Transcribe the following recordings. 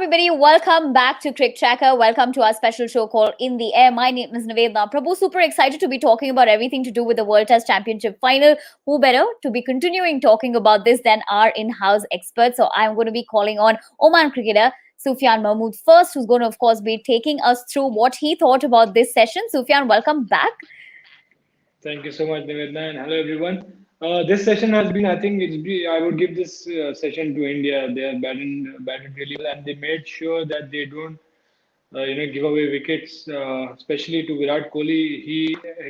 everybody. Welcome back to CricTracker. Welcome to our special show called In the Air. My name is Nivedna Prabhu. Super excited to be talking about everything to do with the World Test Championship final. Who better to be continuing talking about this than our in-house expert? So I'm going to be calling on Oman cricketer Sufyan Mahmood first, who's going to, of course, be taking us through what he thought about this session. Sufyan, welcome back. Thank you so much, Nivedna, and hello everyone. This session has been, I think, I would give this session to India. They are batted really well, and they made sure that they don't, give away wickets, especially to Virat Kohli.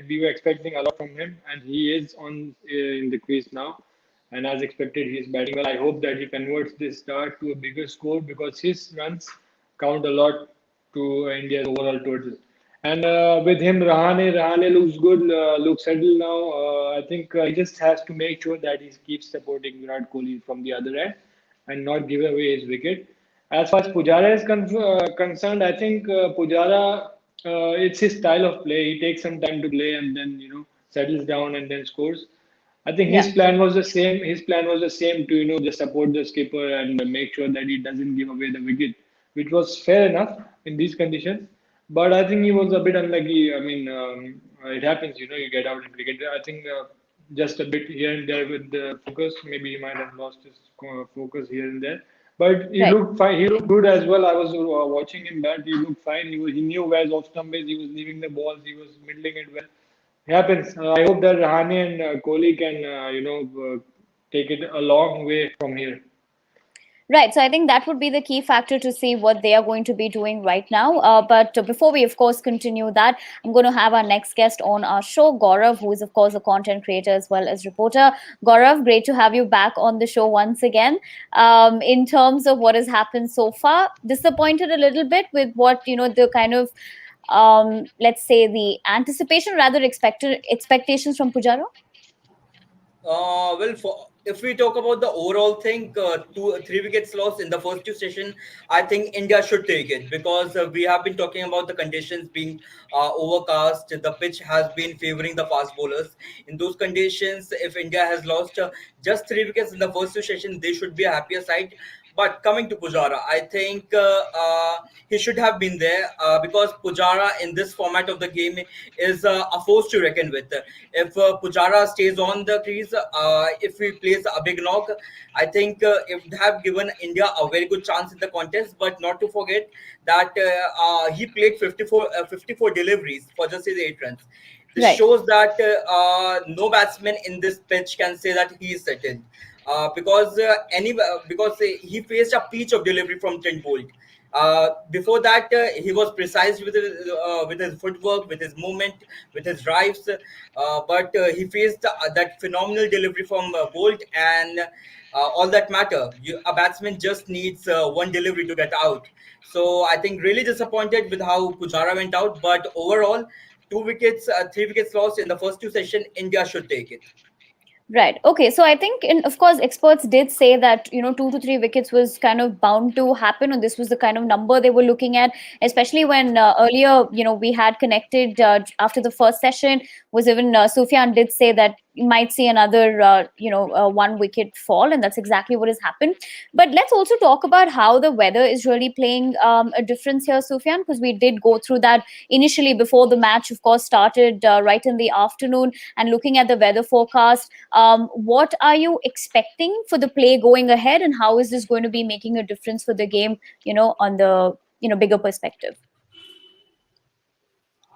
We were expecting a lot from him, and he is on in the crease now. And as expected, he is batting well. I hope that he converts this start to a bigger score because his runs count a lot to India's overall total. And with him, Rahane looks good, looks settled now. I think he just has to make sure that he keeps supporting Virat Kohli from the other end and not give away his wicket. As far as Pujara is concerned, I think Pujara, it's his style of play. He takes some time to play and then settles down and then scores. I think Yeah. his plan was the same. His plan was the same to just support the skipper and make sure that he doesn't give away the wicket, which was fair enough in these conditions. But I think he was a bit unlucky. I mean, it happens. You get out in cricket. I think just a bit here and there with the focus. Maybe he might have lost his focus here and there. But he Right. looked fine. He looked good as well. I was watching him bat. He looked fine. He knew where his off stump is. He was leaving the balls. He was middling it well. Happens. I hope that Rahane and Kohli can, take it a long way from here. Right. So I think that would be the key factor to see what they are going to be doing right now. But before we, of course, continue that, I'm going to have our next guest on our show, Gaurav, who is, of course, a content creator as well as reporter. Gaurav, great to have you back on the show once again. In terms of what has happened so far, disappointed a little bit with what, the kind of, let's say, the anticipation, rather expected expectations from Pujara? If we talk about the overall thing, three wickets lost in the first two sessions, I think India should take it because we have been talking about the conditions being overcast. The pitch has been favoring the fast bowlers. In those conditions, if India has lost just three wickets in the first two sessions, they should be a happier side. But coming to Pujara, I think he should have been there because Pujara in this format of the game is a force to reckon with. If Pujara stays on the crease, if he plays a big knock, I think it would have given India a very good chance in the contest. But not to forget that he played 54 deliveries for just his 8 runs. This Right. shows that no batsman in this pitch can say that he is settled because he faced a peach of delivery from Trent Bolt. Before that, he was precise with his footwork, with his movement, with his drives, but he faced that phenomenal delivery from Bolt, and all that matter. A batsman just needs one delivery to get out. So I think really disappointed with how Pujara went out, but overall, three wickets lost in the first two sessions. India should take it. Right. Okay. So I think, and of course, experts did say that, 2 to 3 wickets was kind of bound to happen, and this was the kind of number they were looking at, especially when earlier, we had connected after the first session, was even Sufyan did say that you might see another, 1 wicket fall, and that's exactly what has happened. But let's also talk about how the weather is really playing a difference here, Sufyan, because we did go through that initially before the match, of course, started right in the afternoon, and looking at the weather forecast. What are you expecting for the play going ahead, and how is this going to be making a difference for the game, on the bigger perspective?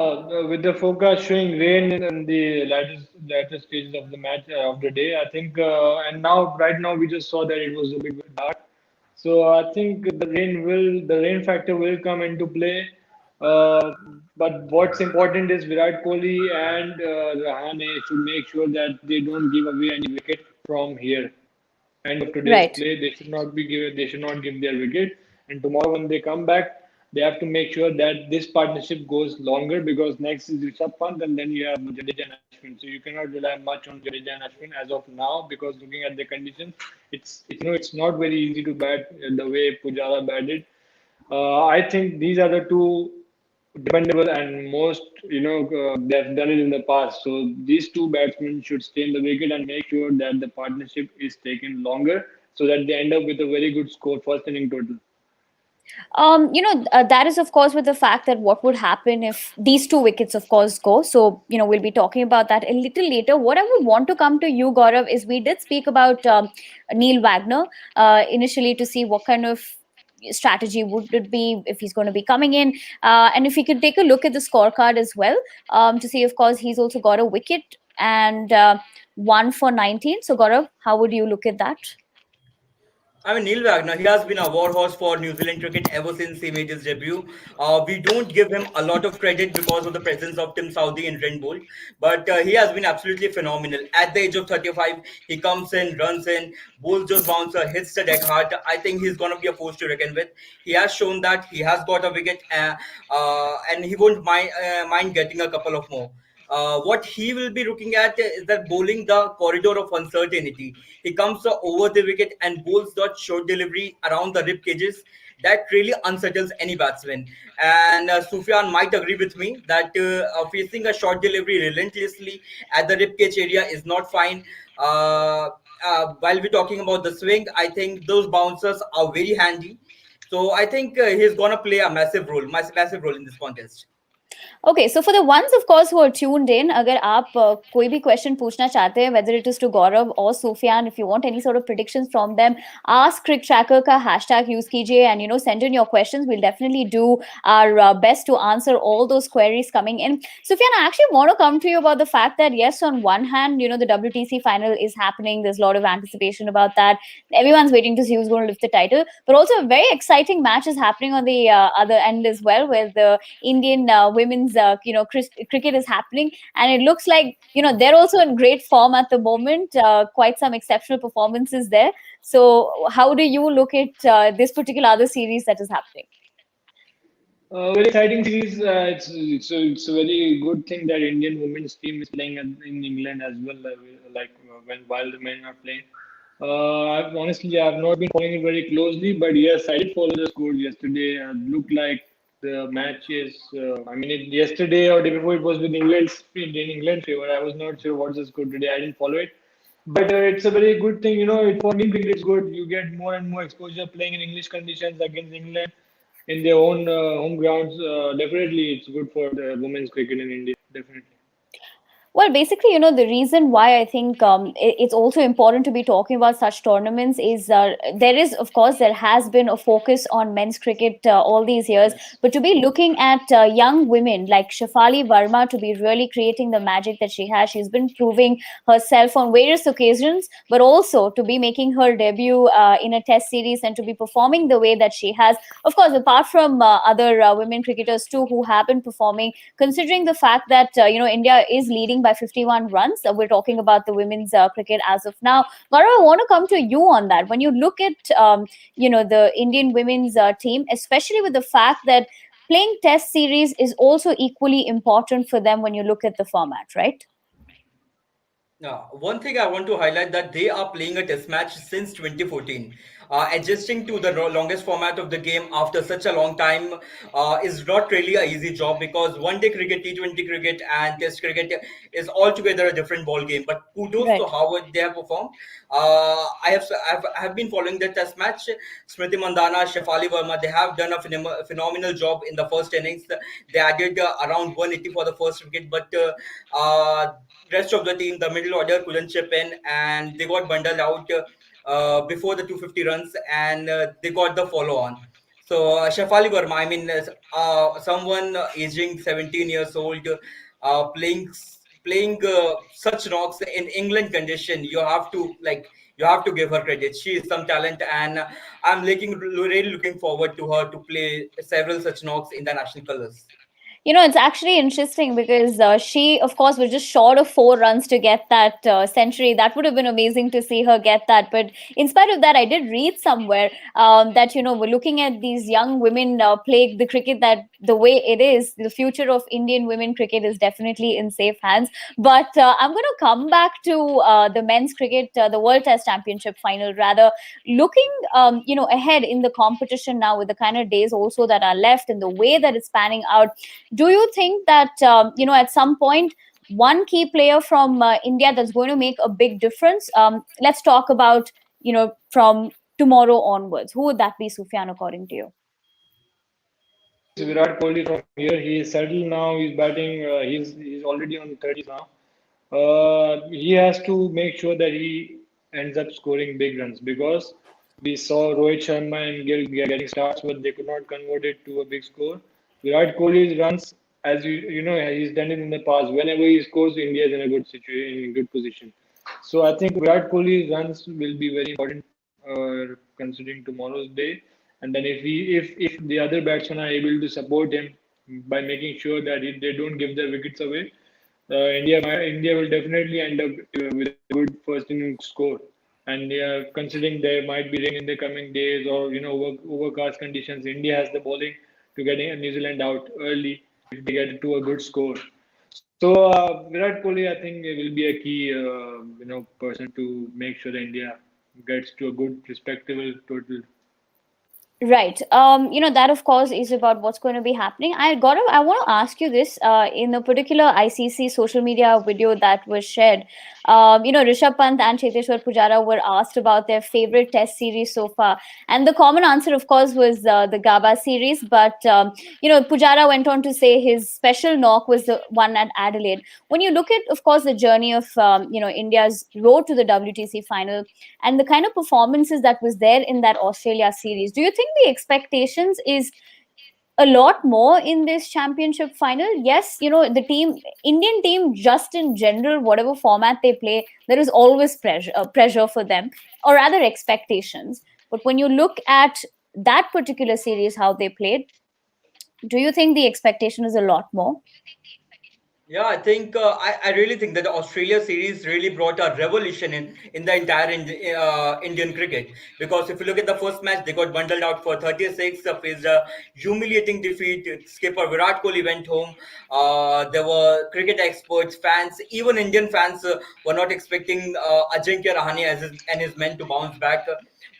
With the forecast showing rain in the latter stages of the match of the day, I think, and now right now we just saw that it was a bit dark. So I think the rain factor will come into play. Uh, but what's important is Virat Kohli and Rahane should make sure that they don't give away any wicket from here. End of today's Right. play. They should not give their wicket. And tomorrow when they come back, they have to make sure that this partnership goes longer because next is Rishabh Pant and then you have Jadeja and Ashwin. So you cannot rely much on Jadeja and Ashwin as of now because looking at the conditions, it's not very easy to bat the way Pujara batted. I think these are the two dependable and most they've done it in the past. So these two batsmen should stay in the wicket and make sure that the partnership is taken longer so that they end up with a very good score first inning total. That is, of course, with the fact that what would happen if these two wickets, of course, go. So, we'll be talking about that a little later. What I would want to come to you, Gaurav, is we did speak about Neil Wagner initially to see what kind of strategy would it be if he's going to be coming in. And if we could take a look at the scorecard as well to see, of course, he's also got a wicket and one for 19. So, Gaurav, how would you look at that? I mean, Neil Wagner, he has been a warhorse for New Zealand cricket ever since he made his debut. We don't give him a lot of credit because of the presence of Tim Southee and Trent Bolt, but he has been absolutely phenomenal. At the age of 35, he comes in, runs in, bowls those bouncer, hits the deck hard. I think he's going to be a force to reckon with. He has shown that he has got a wicket and he won't mind getting a couple of more. What he will be looking at is that bowling the corridor of uncertainty. He comes over the wicket and bowls that short delivery around the rib cages that really unsettles any batsman. And Sufyan might agree with me that facing a short delivery relentlessly at the rib cage area is not fine. While we're talking about the swing, I think those bouncers are very handy. So I think he's gonna play a massive role in this contest. Okay, so for the ones, of course, who are tuned in, अगर आप कोई भी question पूछना चाहते हैं, whether it is to Gaurav or Sufyan, if you want any sort of predictions from them, ask CricTracker का hashtag use कीजिए and send in your questions. We'll definitely do our best to answer all those queries coming in. Sufyan, I actually want to come to you about the fact that yes, on one hand, the WTC final is happening. There's a lot of anticipation about that. Everyone's waiting to see who's going to lift the title, but also a very exciting match is happening on the other end as well, where the Indian women's cricket is happening, and it looks like they're also in great form at the moment. Quite some exceptional performances there. So, how do you look at this particular other series that is happening? Very exciting series. It's a very good thing that Indian women's team is playing in England as well. Like when while the men are playing. I've not been following it very closely, but yes, I did follow the scores yesterday. Looked like the match is. Yesterday or day before it was with in England favor. I was not sure what's the score today. I didn't follow it, but it's a very good thing. For Indian cricket, it's good. You get more and more exposure playing in English conditions against England in their own home grounds. Definitely, it's good for the women's cricket in India. Definitely. Well, basically, the reason why I think it's also important to be talking about such tournaments is there has been a focus on men's cricket all these years, Yes. but to be looking at young women like Shafali Verma to be really creating the magic that she has, she's been proving herself on various occasions, but also to be making her debut in a test series and to be performing the way that she has. Of course, apart from other women cricketers too who have been performing, considering the fact that India is leading by 51 runs. We're talking about the women's cricket as of now. Gaurav, I want to come to you on that. When you look at the Indian women's team, especially with the fact that playing test series is also equally important for them when you look at the format, right? One thing I want to highlight that they are playing a test match since 2014. Adjusting to the longest format of the game after such a long time is not really a easy job because one day cricket, T20 cricket, and test cricket is altogether a different ball game. But kudos to Right. how they have performed. I have been following the test match. Smriti Mandana, Shefali Verma, they have done a phenomenal job in the first innings. They added around 180 for the first wicket, but rest of the team, the middle order, couldn't chip in, and they got bundled out before the 250 runs, and they got the follow on. So Shafali Verma, I mean, someone aging 17 years old, playing such knocks in England condition, you have to give her credit. She is some talent, and really looking forward to her to play several such knocks in the national colors. It's actually interesting because she, of course, was just short of 4 runs to get that century. That would have been amazing to see her get that. But in spite of that, I did read somewhere that, we're looking at these young women play the cricket that the way it is, the future of Indian women cricket is definitely in safe hands. But I'm going to come back to the men's cricket, the World Test Championship final, rather looking, ahead in the competition now with the kind of days also that are left and the way that it's panning out. Do you think that at some point one key player from India that's going to make a big difference? Let's talk about from tomorrow onwards. Who would that be, Sufyan, according to you? Virat Kohli from here. He is settled now. He's batting. He's already on 30s now. He has to make sure that he ends up scoring big runs because we saw Rohit Sharma and Gill getting starts, but they could not convert it to a big score. Virat Kohli's runs, as you know, he's done it in the past. Whenever he scores, India is in a good situation, in a good position. So I think Virat Kohli's runs will be very important considering tomorrow's day. And then if the other batsmen are able to support him by making sure that they don't give their wickets away, India will definitely end up with a good first innings score. And considering there might be rain in the coming days or overcast conditions, India has the bowling to get New Zealand out early if they get to a good score. So Virat Kohli, I think, will be a key person to make sure that India gets to a good respectable total. Right. That of course is about what's going to be happening. I want to ask you this, in a particular ICC social media video that was shared. Rishabh Pant and Cheteshwar Pujara were asked about their favorite test series so far. And the common answer, of course, was the Gaba series. But, Pujara went on to say his special knock was the one at Adelaide. When you look at, of course, the journey of, India's road to the WTC final, and the kind of performances that was there in that Australia series, do you think the expectations is a lot more in this championship final? Yes, Indian team, just in general, whatever format they play, there is always pressure for them, or rather expectations. But when you look at that particular series, how they played, do you think the expectation is a lot more? Yeah, I think I really think that the Australia series really brought a revolution in the entire Indian cricket. Because if you look at the first match, they got bundled out for 36, faced a humiliating defeat. Skipper Virat Kohli went home. There were cricket experts, fans, even Indian fans were not expecting Ajinkya Rahane and his men to bounce back.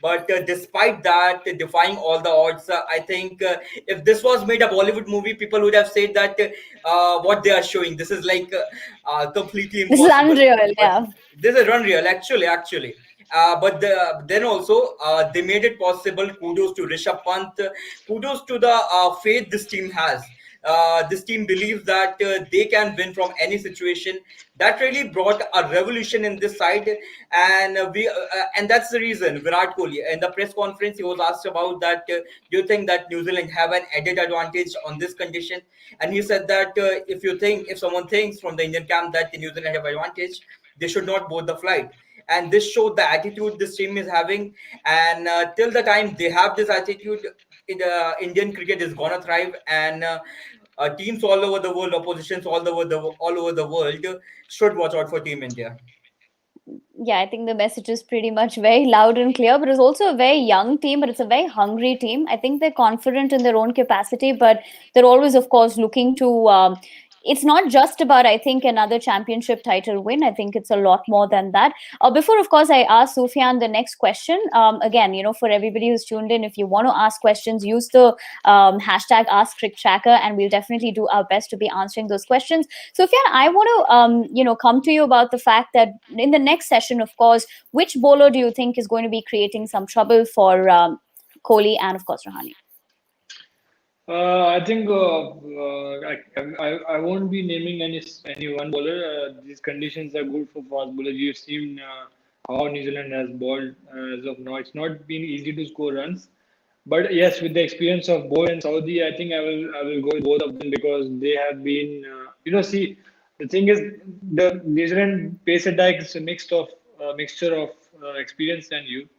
But despite that, defying all the odds, I think if this was made a Bollywood movie, people would have said that what they are showing, this is like completely This is impossible. unreal, But yeah. this is unreal, actually. But then also they made it possible. Kudos to Rishabh Pant. Kudos to the faith this team has. This team believes that they can win from any situation. That really brought a revolution in this side, and and that's the reason Virat Kohli in the press conference he was asked about that. Do you think that New Zealand have an added advantage on this condition? And he said that if someone thinks from the Indian camp that the New Zealand have advantage, they should not board the flight. And this showed the attitude this team is having. And till the time they have this attitude, Indian cricket is gonna thrive. And teams all over the world, oppositions all over the world should watch out for Team India. Yeah, I think the message is pretty much very loud and clear, but it's also a very young team, but it's a very hungry team. I think they're confident in their own capacity, but they're always, of course, looking to. It's not just about, I think, another championship title win. I think it's a lot more than that. Before, of course, I ask Sufyan the next question. Again, for everybody who's tuned in, if you want to ask questions, use the hashtag #AskCricTracker, and we'll definitely do our best to be answering those questions. Sufyan, I want to, come to you about the fact that in the next session, of course, which bowler do you think is going to be creating some trouble for Kohli and, of course, Rahane? I think I won't be naming any one bowler. These conditions are good for fast bowlers. You've seen how New Zealand has bowled as of now. It's not been easy to score runs, but yes, with the experience of Boyd and Saudi, I think I will go with both of them because they have been. See, the thing is, the New Zealand pace attack is a mixture of experience and youth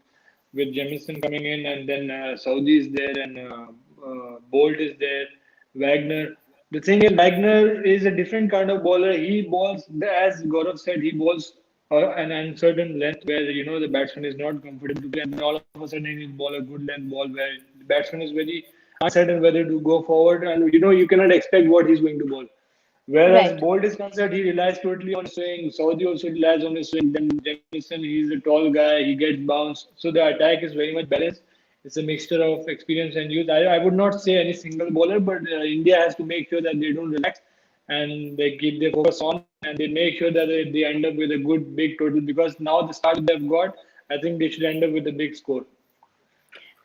with Jamison coming in, and then Saudi is there, and Bolt is there, Wagner. The thing is, Wagner is a different kind of bowler. He bowls, as Gaurav said, he bowls an uncertain length where the batsman is not comfortable to play, and then all of a sudden he ball a good length ball where the batsman is very uncertain whether to go forward, and you cannot expect what he's going to bowl. Whereas Right. Bolt is concerned, he relies totally on his swing. Saudi also relies on his swing. Then Jamison, he's a tall guy, he gets bounced. So the attack is very much balanced. It's a mixture of experience and youth. I would not say any single bowler, but India has to make sure that they don't relax and they keep their focus on and they make sure that they end up with a good big total because now the start they've got, I think they should end up with a big score.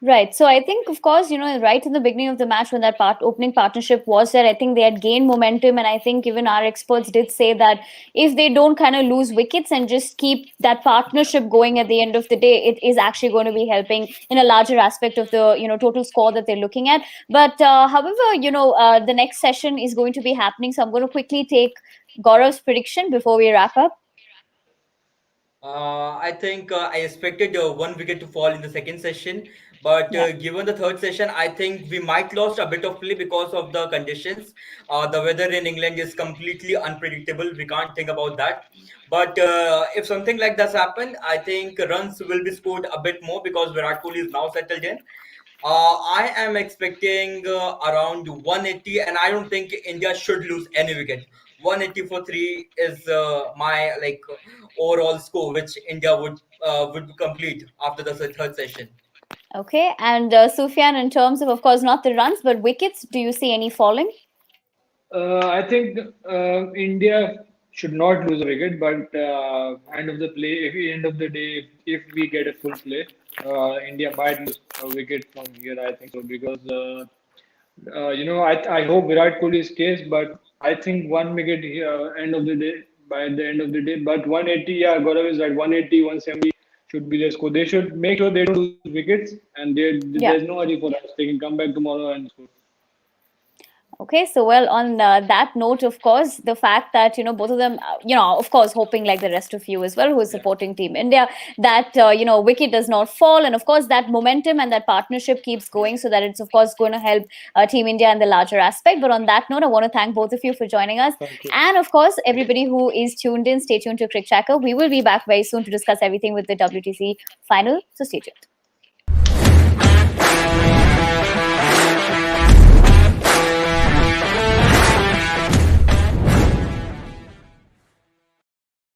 Right. So I think, of course, right in the beginning of the match when that opening partnership was there, I think they had gained momentum. And I think even our experts did say that if they don't kind of lose wickets and just keep that partnership going at the end of the day, it is actually going to be helping in a larger aspect of the, total score that they're looking at. But however, the next session is going to be happening. So I'm going to quickly take Gaurav's prediction before we wrap up. I think I expected one wicket to fall in the second session, but Yeah. given the third session, I think we might lost a bit of play because of the conditions. The weather in England is completely unpredictable. We can't think about that. But if something like this happen, I think runs will be scored a bit more because Virat Kohli is now settled in. I am expecting around 180, and I don't think India should lose any wicket. 180 for three is my like overall score, which India would complete after the third session. Okay. And Sufyan, in terms of course, not the runs, but wickets, do you see any falling? I think India should not lose a wicket, but end of the play, if end of the day, if we get a full play, India might lose a wicket from here. I think so because I hope Virat Kohli stays, but I think one wicket here end of the day by the end of the day. But 180, yeah, Gaurav is right. 180, 170 should be their score. They should make sure they don't lose wickets, and Yeah. there's no hurry for us. They can come back tomorrow and score. Okay, so well, on that note, of course, the fact that both of them, of course, hoping like the rest of you as well, who is Yeah. supporting Team India, that wicket does not fall, and of course that momentum and that partnership keeps going, so that it's of course going to help Team India in the larger aspect. But on that note, I want to thank both of you for joining us, Thank you. and of course everybody who is tuned in. Stay tuned to CricTracker. We will be back very soon to discuss everything with the WTC final. So stay tuned.